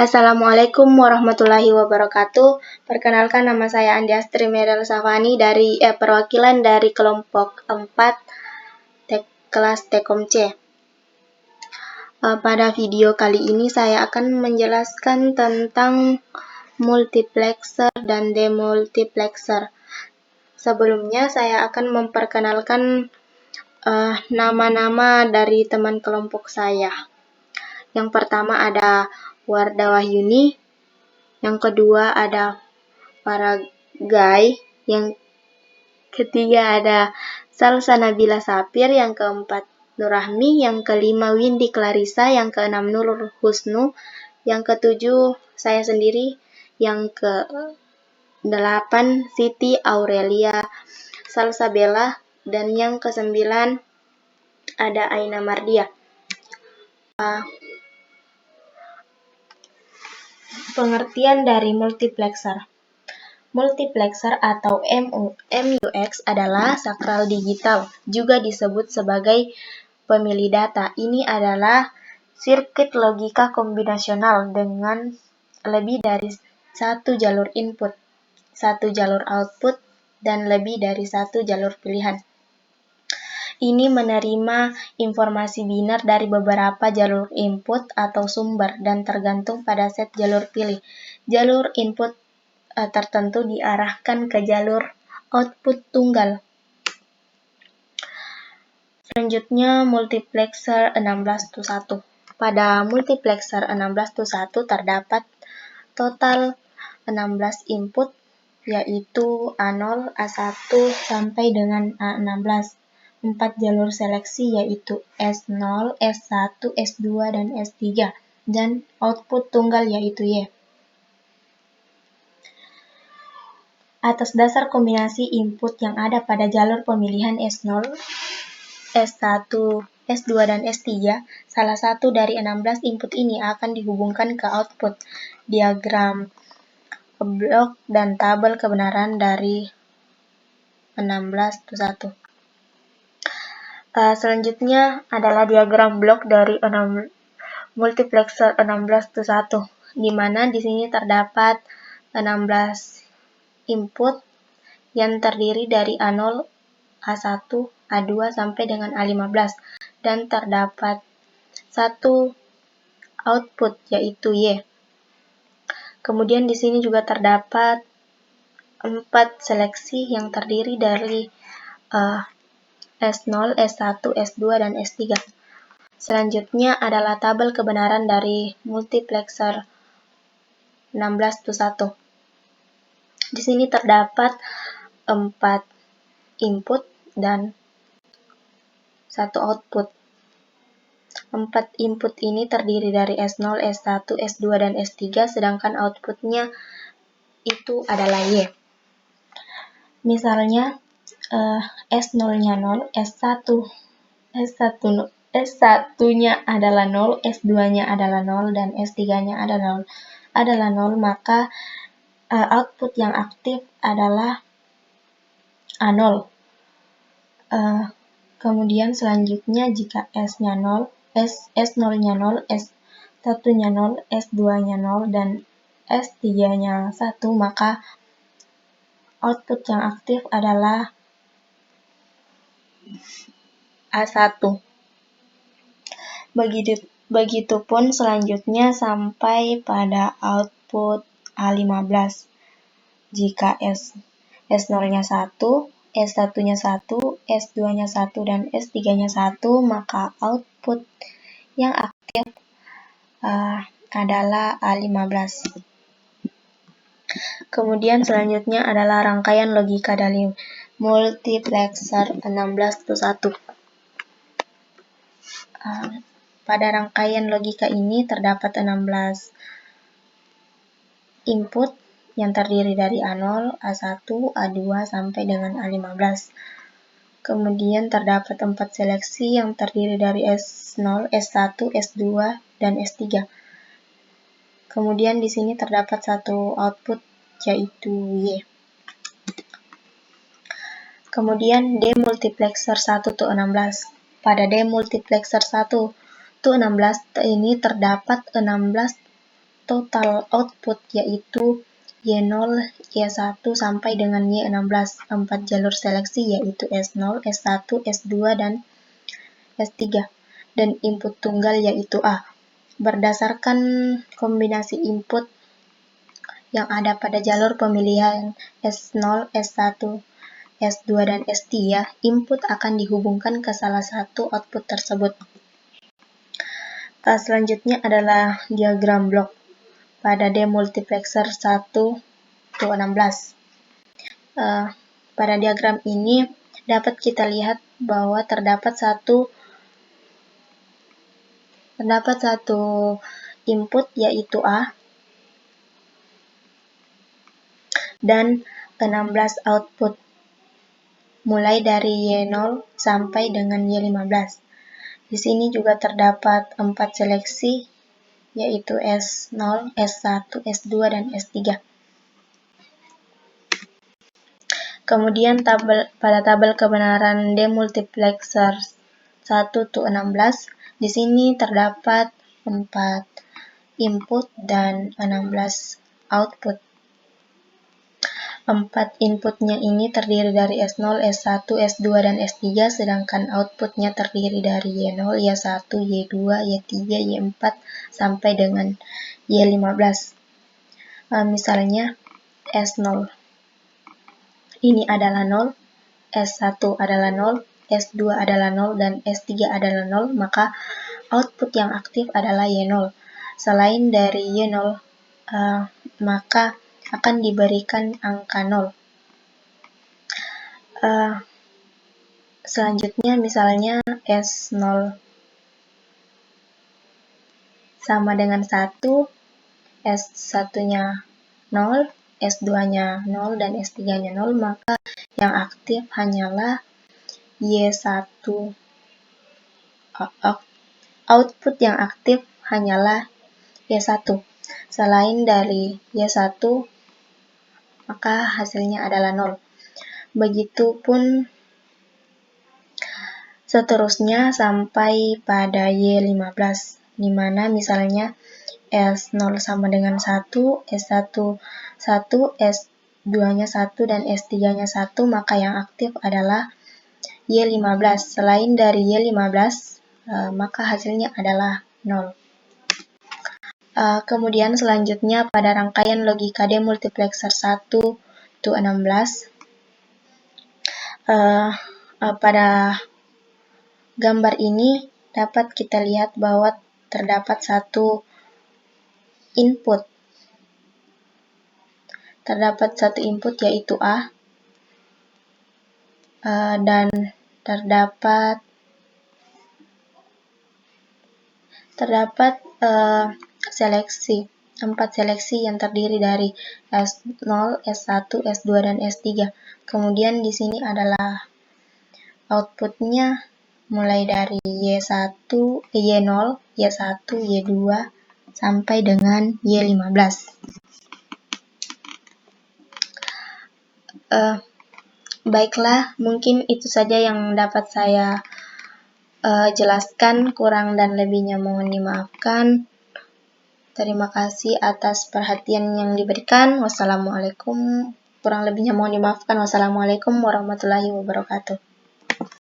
Assalamualaikum warahmatullahi wabarakatuh. Perkenalkan, nama saya Andi Astri Merel Safani dari perwakilan dari kelompok 4 kelas Tekom C. Pada video kali ini saya akan menjelaskan tentang multiplexer dan demultiplexer. Sebelumnya saya akan memperkenalkan nama-nama dari teman kelompok saya. Yang pertama ada Wardah Wahyuni, yang kedua ada Paragai, yang ketiga ada Salsa Nabila Sapir, yang keempat Nur Rahmi, yang kelima Windy Clarissa, yang keenam Nur Husnu, yang ketujuh saya sendiri, yang ke-8 Siti Aurelia Salsabella, dan yang ke-9 ada Aina Mardia. Pengertian dari multiplexer. Multiplexer atau MUX adalah sakral digital, juga disebut sebagai pemilih data. Ini adalah sirkuit logika kombinasional dengan lebih dari satu jalur input, satu jalur output, dan lebih dari satu jalur pilihan. Ini menerima informasi binar dari beberapa jalur input atau sumber dan tergantung pada set jalur pilih. Jalur input tertentu diarahkan ke jalur output tunggal. Selanjutnya multiplexer 16:1. Pada multiplexer 16:1 terdapat total 16 input, yaitu A0, A1 sampai dengan A16. 4 jalur seleksi yaitu S0, S1, S2, dan S3, dan output tunggal yaitu Y. Atas dasar kombinasi input yang ada pada jalur pemilihan S0, S1, S2, dan S3, salah satu dari 16 input ini akan dihubungkan ke output. Diagram blok dan tabel kebenaran dari 16:1. Selanjutnya adalah diagram blok dari multiplexer 16:1, di mana di sini terdapat 16 input yang terdiri dari A0, A1, A2 sampai dengan A15, dan terdapat satu output yaitu Y. Kemudian di sini juga terdapat 4 seleksi yang terdiri dari S0, S1, S2, dan S3. Selanjutnya adalah tabel kebenaran dari multiplexer 16:1. Di sini terdapat 4 input dan 1 output. 4 input ini terdiri dari S0, S1, S2, dan S3, sedangkan outputnya itu adalah Y. Misalnya S0-nya 0, S1-nya adalah 0, S2-nya adalah 0, dan S3-nya adalah 0, maka output yang aktif adalah A0. Kemudian selanjutnya jika S0-nya 0, S1-nya 0, S2-nya 0, dan S3-nya 1, maka output yang aktif adalah A1. Begitupun selanjutnya sampai pada output A15. Jika S0-nya 1, S1-nya 1, S2-nya 1, dan S3-nya 1, maka output yang aktif adalah A15. Kemudian selanjutnya adalah rangkaian logika dari multiplexer 16:1. Pada rangkaian logika ini terdapat 16 input yang terdiri dari A0, A1, A2, sampai dengan A15. Kemudian terdapat 4 seleksi yang terdiri dari S0, S1, S2, dan S3. Kemudian di sini terdapat satu output yaitu Y. Kemudian demultiplexer 1:16. Pada demultiplexer 1:16 ini terdapat 16 total output yaitu Y0, Y1 sampai dengan Y16, 4 jalur seleksi yaitu S0, S1, S2, dan S3, dan input tunggal yaitu A. Berdasarkan kombinasi input yang ada pada jalur pemilihan S0, S1, S2, dan S3, input akan dihubungkan ke salah satu output tersebut. Selanjutnya adalah diagram blok pada demultiplexer 1-16. Pada diagram ini dapat kita lihat bahwa terdapat satu input yaitu A dan 16 output mulai dari Y0 sampai dengan Y15. Di sini juga terdapat 4 seleksi yaitu S0, S1, S2, dan S3. Kemudian pada tabel kebenaran demultiplexer 1-16, di sini terdapat 4 input dan 16 output. 4 inputnya ini terdiri dari S0, S1, S2, dan S3, sedangkan outputnya terdiri dari Y0, Y1, Y2, Y3, Y4, sampai dengan Y15. Misalnya S0 ini adalah 0, S1 adalah 0, S2 adalah 0, dan S3 adalah 0, maka output yang aktif adalah Y0. Selain dari Y0, maka akan diberikan angka 0. Selanjutnya misalnya S0 sama dengan 1, S1-nya 0, S2-nya 0, dan S3-nya 0, maka yang aktif hanyalah Y1. Output yang aktif hanyalah Y1. Selain dari Y1, maka hasilnya adalah 0. Begitupun seterusnya sampai pada Y15, di mana misalnya S0 sama dengan 1, S1 1, S2-nya 1, dan S3-nya 1, maka yang aktif adalah Y15. Selain dari Y15, maka hasilnya adalah 0. Kemudian selanjutnya pada rangkaian logika demultiplexer 1-16, pada gambar ini dapat kita lihat bahwa terdapat satu input. Terdapat satu input yaitu A, dan terdapat 4 seleksi yang terdiri dari S0, S1, S2, dan S3. Kemudian di sini adalah outputnya mulai dari Y0, Y1, Y2, sampai dengan Y15. Baiklah, mungkin itu saja yang dapat saya jelaskan. Kurang dan lebihnya mohon dimaafkan. Terima kasih atas perhatian yang diberikan. Wassalamualaikum. Kurang lebihnya mohon dimaafkan. Wassalamualaikum warahmatullahi wabarakatuh.